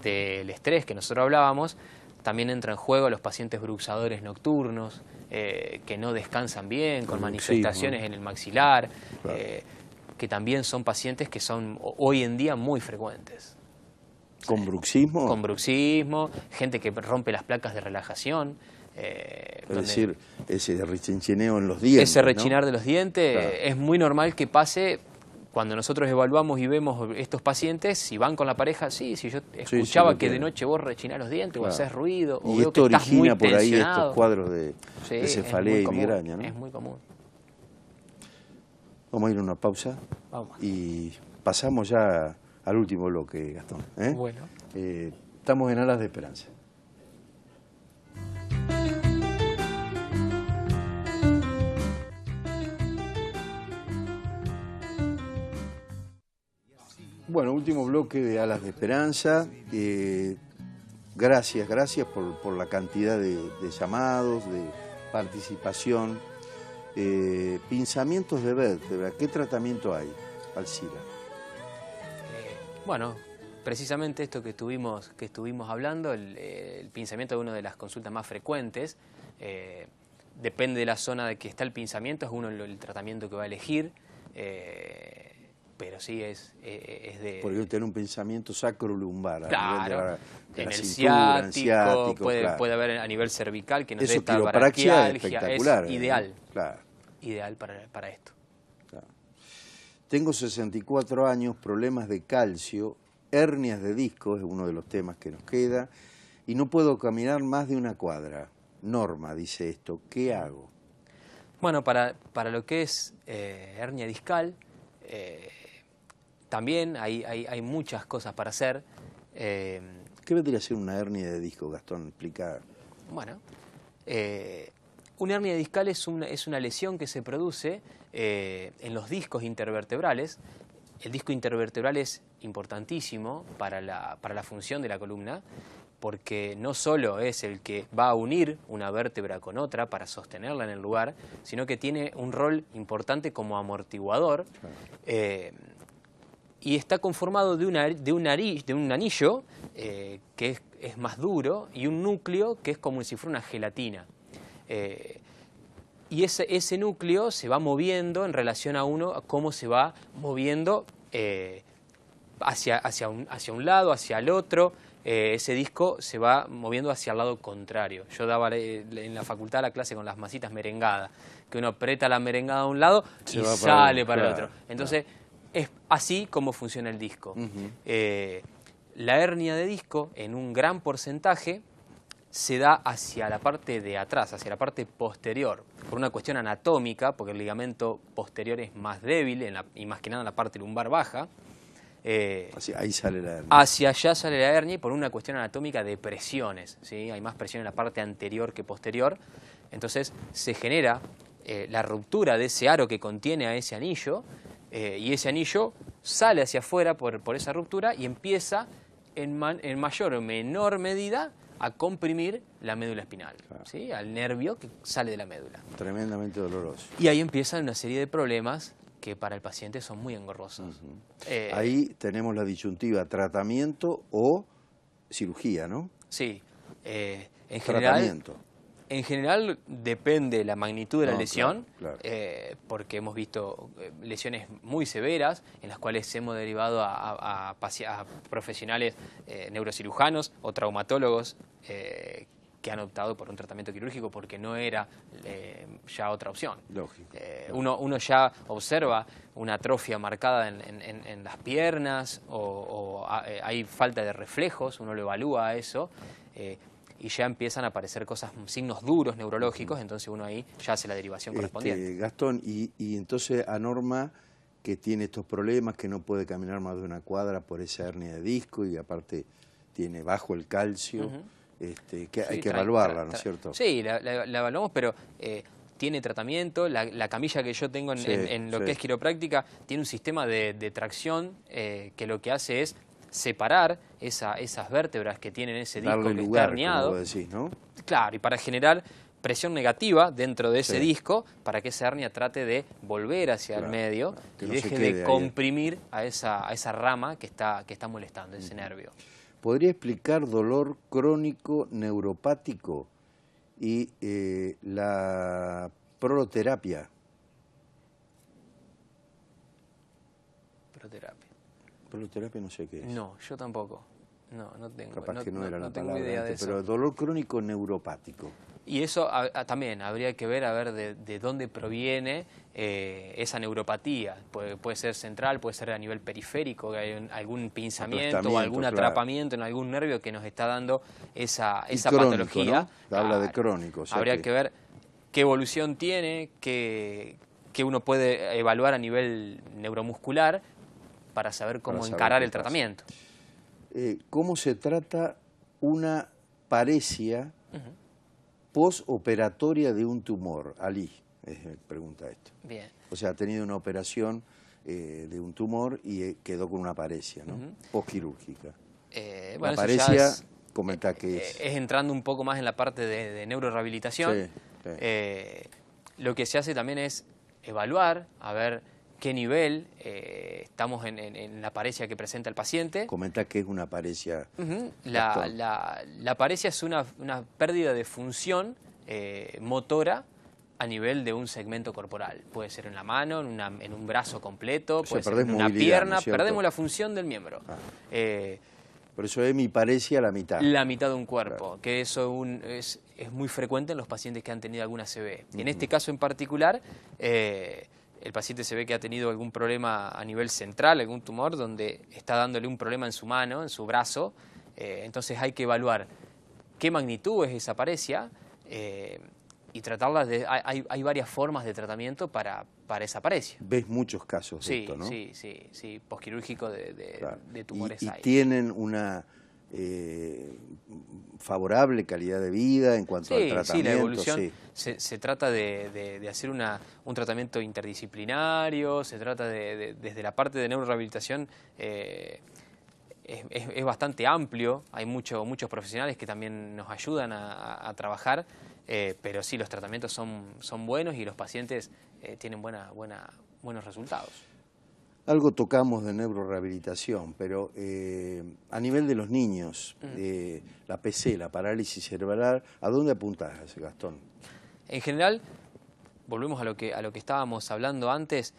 del estrés que nosotros hablábamos, también entra en juego los pacientes bruxadores nocturnos, que no descansan bien, con manifestaciones en el maxilar, Claro. que también son pacientes que son hoy en día muy frecuentes. ¿Con bruxismo? Con bruxismo, gente que rompe las placas de relajación. Es decir, ese rechinchineo en los dientes, ese rechinar ¿no? de los dientes, Claro. es muy normal que pase cuando nosotros evaluamos y vemos estos pacientes, si van con la pareja, sí, si yo escuchaba lo que de entiendo. noche vos rechinás los dientes, Claro. o haces ruido, o Y veo esto que estás muy origina por ahí tensionado. estos cuadros de Sí, cefalea es y muy migraña, común, ¿no? es muy común. Vamos a ir a una pausa Vamos. y pasamos ya al último bloque, Gastón. ¿eh? Bueno. Estamos en Alas de Esperanza. Bueno, último bloque de Alas de Esperanza. Gracias por la cantidad de llamados, de participación. Pinzamientos de vértebra, ¿qué tratamiento hay, Alcira? Bueno, precisamente esto que estuvimos hablando, el pinzamiento es una de las consultas más frecuentes. Depende de la zona de que está el pinzamiento, es uno el tratamiento que va a elegir. Pero sí es de... Porque tener un pensamiento sacrolumbar, a Claro, nivel de en la el cintura, en ciático, claro. puede haber a nivel cervical, que nos dé Eso, esta quiropraxia, braquialgia, espectacular. es ideal, Claro, ideal para esto. claro. Tengo 64 años, problemas de calcio, hernias de disco, es uno de los temas que nos queda, y no puedo caminar más de una cuadra. Norma dice esto, ¿qué hago? Bueno, para lo que es hernia discal, también hay muchas cosas para hacer. ¿Qué vendría a ser una hernia de disco, Gastón? Explica. Bueno, una hernia discal es una lesión que se produce en los discos intervertebrales. El disco intervertebral es importantísimo para la función de la columna, porque no solo es el que va a unir una vértebra con otra para sostenerla en el lugar, sino que tiene un rol importante como amortiguador. Claro. Y está conformado de un anillo que es más duro y un núcleo que es como si fuera una gelatina. Y ese núcleo se va moviendo en relación a cómo se va moviendo hacia un lado, hacia el otro. Ese disco se va moviendo hacia el lado contrario. Yo daba en la facultad la clase con las masitas merengadas, que uno aprieta la merengada a un lado y sale para el otro. Entonces, es así como funciona el disco. La hernia de disco, en un gran porcentaje, se da hacia la parte de atrás, hacia la parte posterior, por una cuestión anatómica, porque el ligamento posterior es más débil, y más que nada en la parte lumbar baja. Ahí sale la hernia. Hacia allá sale la hernia y por una cuestión anatómica de presiones, ¿sí? Hay más presión en la parte anterior que posterior. Entonces se genera la ruptura de ese aro que contiene a ese anillo, y ese anillo sale hacia afuera por esa ruptura y empieza en mayor o menor medida a comprimir la médula espinal, claro, ¿sí? Al nervio que sale de la médula. Tremendamente doloroso. Y ahí empiezan una serie de problemas que para el paciente son muy engorrosos. Ahí tenemos la disyuntiva, tratamiento o cirugía, ¿no? Sí. En general depende la magnitud de la lesión, claro. Porque hemos visto lesiones muy severas en las cuales hemos derivado a profesionales neurocirujanos o traumatólogos que han optado por un tratamiento quirúrgico porque no era ya otra opción. Lógico. Uno ya observa una atrofia marcada en las piernas o hay falta de reflejos, uno lo evalúa a eso. y ya empiezan a aparecer cosas, signos duros neurológicos, entonces uno ahí ya hace la derivación correspondiente. Gastón, y entonces a Norma, que tiene estos problemas, que no puede caminar más de una cuadra por esa hernia de disco y aparte tiene bajo el calcio, que hay que evaluarla, ¿no es cierto? Sí, la evaluamos, pero tiene tratamiento. La camilla que yo tengo en lo que es quiropráctica tiene un sistema de tracción que lo que hace es separar esas vértebras que tienen ese disco darle que lugar, está herniado. como vos decís, ¿no? Claro, y para generar presión negativa dentro de ese disco para que esa hernia trate de volver hacia el medio y no deje de comprimir a esa rama que está molestando, ese nervio. ¿Podría explicar dolor crónico neuropático y la proloterapia? Proloterapia. Proloterapia no sé qué es. No, yo tampoco. No tengo. Capaz que no era la tengo palabra idea de antes, eso. pero dolor crónico neuropático. Y eso también habría que ver, de dónde proviene esa neuropatía. Puede ser central, puede ser a nivel periférico, que hay algún pinzamiento o algún atrapamiento en algún nervio que nos está dando esa crónico, patología. ¿no? Habla de crónico. O sea habría que ver qué evolución tiene, qué uno puede evaluar a nivel neuromuscular para saber cómo encarar el tratamiento. ¿Cómo se trata una paresia postoperatoria de un tumor? Ali pregunta esto. Bien. O sea, ha tenido una operación de un tumor y quedó con una paresia, ¿no? Postquirúrgica. Bueno, la paresia, es, comenta que es entrando un poco más en la parte de neurorehabilitación. Lo que se hace también es evaluar, a ver qué nivel estamos en la paresia que presenta el paciente. Comenta que es una paresia. La paresia es una pérdida de función motora a nivel de un segmento corporal. Puede ser en la mano, en un brazo completo, puede ser en una pierna, ¿no? Perdemos la función del miembro. Por eso es mi paresia la mitad. La mitad de un cuerpo, que eso es muy frecuente en los pacientes que han tenido alguna ACV. En este caso en particular, el paciente se ve que ha tenido algún problema a nivel central, algún tumor, donde está dándole un problema en su mano, en su brazo. Entonces hay que evaluar qué magnitud es esa paresia y tratarla. Hay varias formas de tratamiento para esa paresia. ¿Ves muchos casos de esto, no? Sí, posquirúrgico de tumores y hay. ¿Tienen una favorable calidad de vida en cuanto al tratamiento? Sí, la evolución se trata de hacer un tratamiento interdisciplinario, se trata desde la parte de neurorehabilitación, es bastante amplio, hay muchos profesionales que también nos ayudan a trabajar, pero sí, los tratamientos son buenos y los pacientes tienen buenos resultados. Algo tocamos de neurorehabilitación, pero a nivel de los niños, la PC, la parálisis cerebral, ¿a dónde apuntás, Gastón? En general, volvemos a lo que estábamos hablando antes,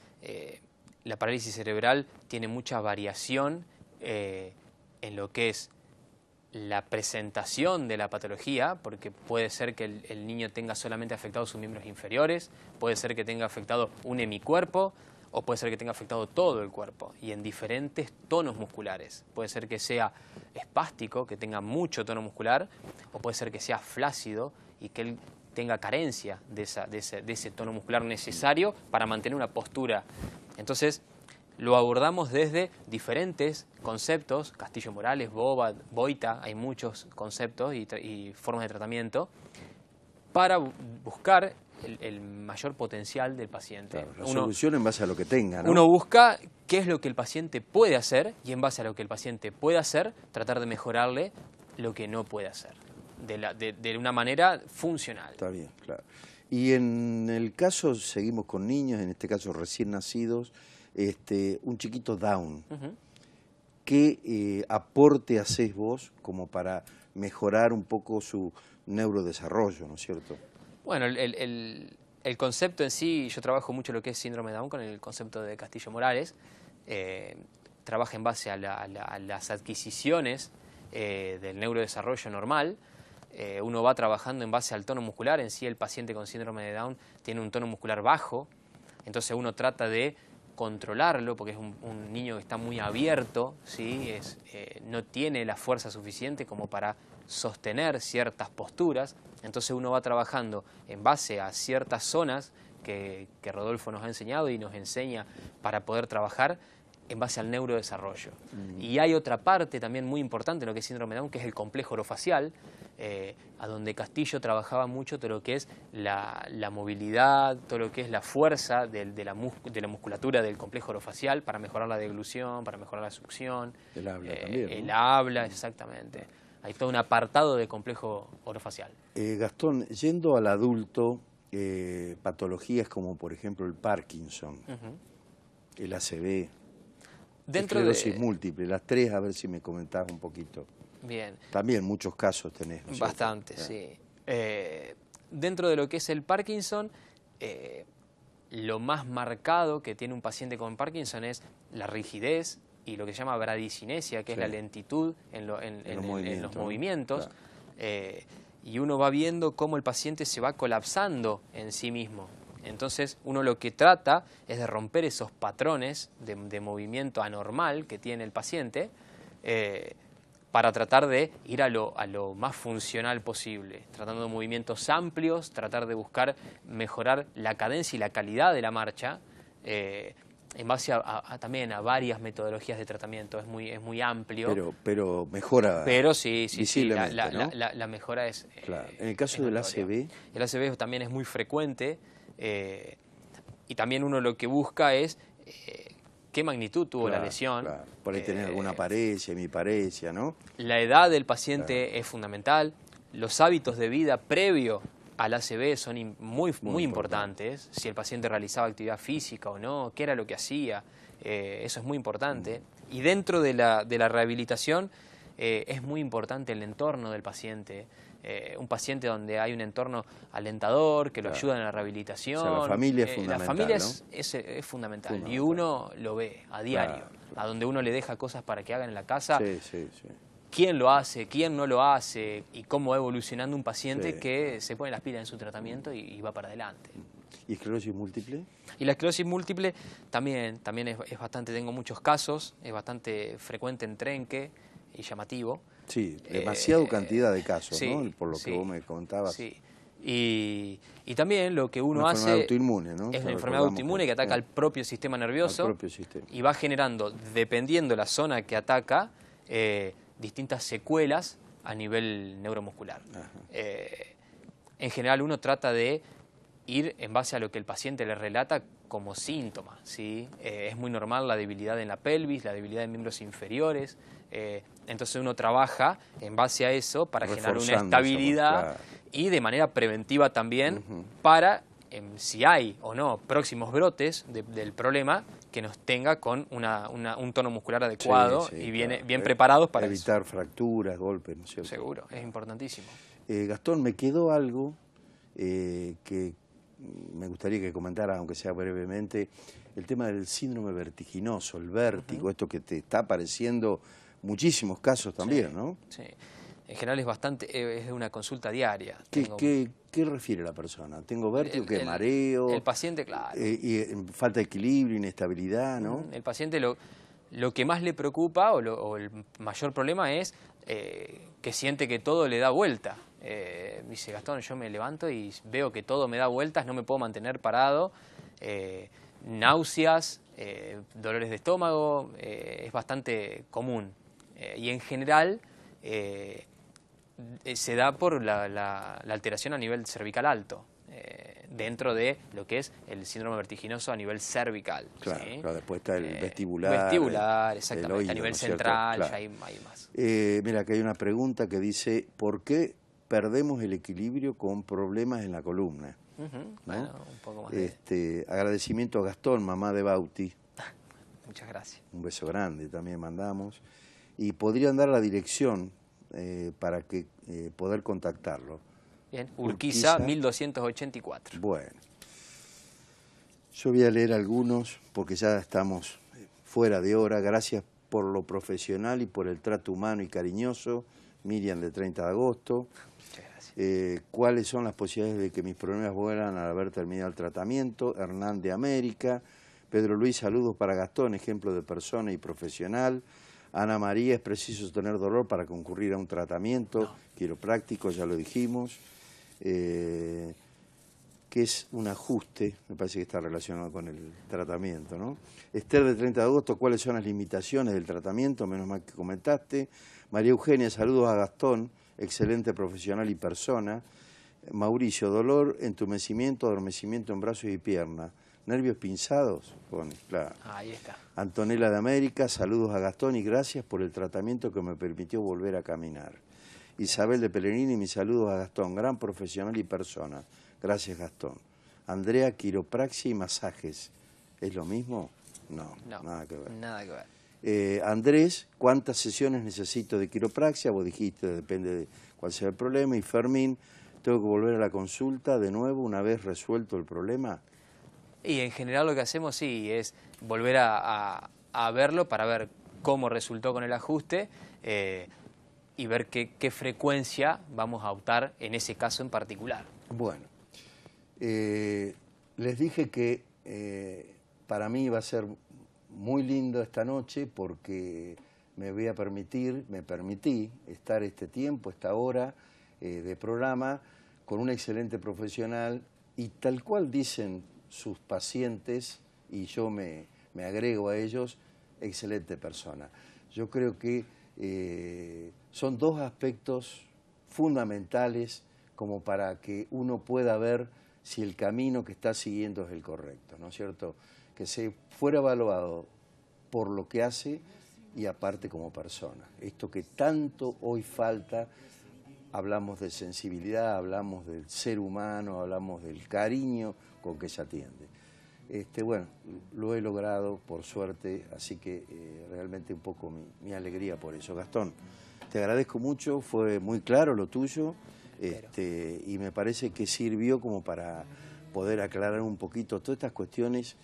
la parálisis cerebral tiene mucha variación en lo que es la presentación de la patología, porque puede ser que el niño tenga solamente afectados sus miembros inferiores, puede ser que tenga afectado un hemicuerpo, o puede ser que tenga afectado todo el cuerpo y en diferentes tonos musculares. Puede ser que sea espástico, que tenga mucho tono muscular, o puede ser que sea flácido y que él tenga carencia de ese tono muscular necesario para mantener una postura. Entonces, lo abordamos desde diferentes conceptos, Castillo Morales, Boita, hay muchos conceptos y formas de tratamiento, para buscar el mayor potencial del paciente. Claro, la solución en base a lo que tenga, ¿no? Uno busca qué es lo que el paciente puede hacer y en base a lo que el paciente puede hacer, tratar de mejorarle lo que no puede hacer, de una manera funcional. Está bien, claro. Y en el caso, seguimos con niños, en este caso recién nacidos, un chiquito Down, ¿qué aporte hacés vos como para mejorar un poco su neurodesarrollo, ¿no es cierto? Bueno, el concepto en sí, yo trabajo mucho lo que es síndrome de Down con el concepto de Castillo Morales. Trabaja en base a las adquisiciones del neurodesarrollo normal. Uno va trabajando en base al tono muscular. En sí, el paciente con síndrome de Down tiene un tono muscular bajo. Entonces uno trata de controlarlo, porque es un niño que está muy abierto, ¿sí? No tiene la fuerza suficiente como para sostener ciertas posturas, entonces uno va trabajando en base a ciertas zonas que Rodolfo nos ha enseñado y nos enseña para poder trabajar en base al neurodesarrollo. Y hay otra parte también muy importante en lo que es síndrome de Down, que es el complejo orofacial, a donde Castillo trabajaba mucho todo lo que es la movilidad, todo lo que es la fuerza de la musculatura del complejo orofacial para mejorar la deglución, para mejorar la succión. El habla también, ¿no? El habla, exactamente. Hay todo un apartado de complejo orofacial. Gastón, yendo al adulto, patologías como por ejemplo el Parkinson, el ACV, esclerosis múltiple, las tres, a ver si me comentás un poquito. Bien. También muchos casos tenés, ¿no es cierto? Bastante, sí. Dentro de lo que es el Parkinson, lo más marcado que tiene un paciente con Parkinson es la rigidez y lo que se llama bradicinesia, que es la lentitud en los movimientos. Claro. Y uno va viendo cómo el paciente se va colapsando en sí mismo. Entonces uno lo que trata es de romper esos patrones de movimiento anormal que tiene el paciente para tratar de ir a lo más funcional posible, tratando de movimientos amplios, tratar de buscar mejorar la cadencia y la calidad de la marcha, en base también a varias metodologías de tratamiento, es muy amplio. Pero mejora. Pero sí, visiblemente, ¿no? la mejora es... Claro. En el caso del ACV... El ACV también es muy frecuente, y también uno lo que busca es qué magnitud tuvo la lesión. Claro. Por ahí tener alguna paresia, hemiparesia, ¿no? La edad del paciente es fundamental, los hábitos de vida previo al ACV son muy importantes, si el paciente realizaba actividad física o no, qué era lo que hacía, eso es muy importante. Y dentro de la rehabilitación es muy importante el entorno del paciente. Un paciente donde hay un entorno alentador, que lo ayuda en la rehabilitación. O sea, la familia es fundamental, la familia ¿no? es fundamental, y uno lo ve a diario, a donde uno le deja cosas para que hagan en la casa. Sí. Quién lo hace, quién no lo hace, y cómo va evolucionando un paciente que se pone las pilas en su tratamiento y va para adelante. ¿Y esclerosis múltiple? Y la esclerosis múltiple también es bastante, tengo muchos casos, es bastante frecuente en Trenque y llamativo. Sí, demasiada cantidad de casos, sí, ¿no? Por lo que vos me contabas. Sí. Y también lo que uno hace... Una enfermedad autoinmune, ¿no? Es una enfermedad autoinmune que ataca al propio sistema nervioso. Al propio sistema. Y va generando, dependiendo la zona que ataca, distintas secuelas a nivel neuromuscular. En general uno trata de ir en base a lo que el paciente le relata como síntoma, ¿sí? Es muy normal la debilidad en la pelvis, la debilidad en miembros inferiores, entonces uno trabaja en base a eso para generar una estabilidad y de manera preventiva también para, si hay o no próximos brotes del problema, que nos tenga con un tono muscular adecuado y bien preparados para evitar fracturas, golpes, ¿no es cierto? Seguro, es importantísimo. Gastón, me quedó algo que me gustaría que comentara, aunque sea brevemente, el tema del síndrome vertiginoso, el vértigo, esto que te está apareciendo muchísimos casos también, ¿no? Sí, en general es una consulta diaria. ¿Qué refiere la persona? ¿Tengo vértigo? ¿Qué mareo? El paciente, claro. Y falta de equilibrio, inestabilidad, ¿no? El paciente lo que más le preocupa o el mayor problema es que siente que todo le da vuelta. Dice, Gastón, yo me levanto y veo que todo me da vueltas, no me puedo mantener parado, náuseas, dolores de estómago, es bastante común. Y en general se da por la alteración a nivel cervical alto, dentro de lo que es el síndrome vertiginoso a nivel cervical. Claro, ¿sí? Claro, después está el vestibular. Vestibular, exactamente, oído, a nivel ¿no es central, cierto? ya hay más. Mira, que hay una pregunta que dice, ¿por qué perdemos el equilibrio con problemas en la columna? ¿no? Bueno, un poco más de... Agradecimiento a Gastón, mamá de Bauti. Muchas gracias. Un beso grande también mandamos. Y podrían dar la dirección para que poder contactarlo. Bien, Urquiza 1284. Bueno, yo voy a leer algunos porque ya estamos fuera de hora. Gracias por lo profesional y por el trato humano y cariñoso. Miriam, de 30 de agosto. Muchas gracias. ¿Cuáles son las posibilidades de que mis problemas vuelvan al haber terminado el tratamiento? Hernán, de América. Pedro Luis, saludos para Gastón, ejemplo de persona y profesional. Ana María, es preciso tener dolor para concurrir a un tratamiento quiropráctico, ya lo dijimos. Que es un ajuste, me parece que está relacionado con el tratamiento, ¿no? Esther, de 30 de agosto, ¿cuáles son las limitaciones del tratamiento? Menos mal que comentaste. María Eugenia, saludos a Gastón, excelente profesional y persona. Mauricio, dolor, entumecimiento, adormecimiento en brazos y piernas. ¿Nervios pinzados? Pone, claro. Ahí está. Antonella de América, saludos a Gastón y gracias por el tratamiento que me permitió volver a caminar. Isabel de Pellegrini, mis saludos a Gastón, gran profesional y persona. Gracias, Gastón. Andrea, quiropraxia y masajes. ¿Es lo mismo? No, nada que ver. Nada que ver. Andrés, ¿cuántas sesiones necesito de quiropraxia? Vos dijiste, depende de cuál sea el problema. Y Fermín, ¿tengo que volver a la consulta de nuevo una vez resuelto el problema? Y en general lo que hacemos sí es volver a verlo para ver cómo resultó con el ajuste y ver qué frecuencia vamos a optar en ese caso en particular. Bueno, les dije que para mí va a ser muy lindo esta noche porque me permití estar este tiempo, esta hora de programa con un excelente profesional y tal cual dicen sus pacientes, y yo me agrego a ellos, excelente persona. Yo creo que son dos aspectos fundamentales como para que uno pueda ver si el camino que está siguiendo es el correcto, ¿no es cierto? Que se fuera evaluado por lo que hace y aparte como persona. Esto que tanto hoy falta, hablamos de sensibilidad, hablamos del ser humano, hablamos del cariño con que se atiende. Bueno, lo he logrado por suerte, así que realmente un poco mi alegría por eso. Gastón, te agradezco mucho, fue muy claro lo tuyo y me parece que sirvió como para poder aclarar un poquito todas estas cuestiones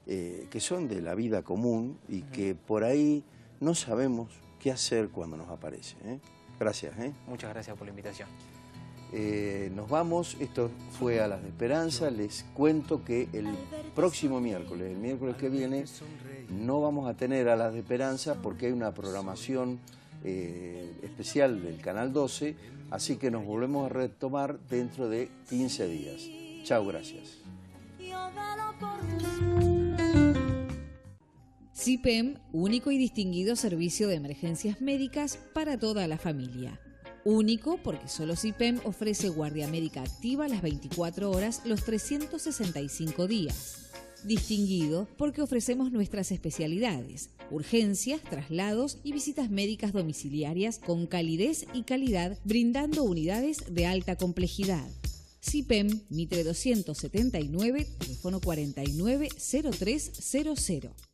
que son de la vida común y que por ahí no sabemos qué hacer cuando nos aparece. Gracias. Muchas gracias por la invitación. Nos vamos, esto fue Alas de Esperanza, les cuento que el próximo miércoles, el miércoles que viene, no vamos a tener Alas de Esperanza porque hay una programación especial del Canal 12, así que nos volvemos a retomar dentro de 15 días. Chao, gracias. CIPEM, único y distinguido servicio de emergencias médicas para toda la familia. Único porque solo CIPEM ofrece guardia médica activa las 24 horas, los 365 días. Distinguido porque ofrecemos nuestras especialidades, urgencias, traslados y visitas médicas domiciliarias con calidez y calidad, brindando unidades de alta complejidad. CIPEM, Mitre 279, teléfono 490300.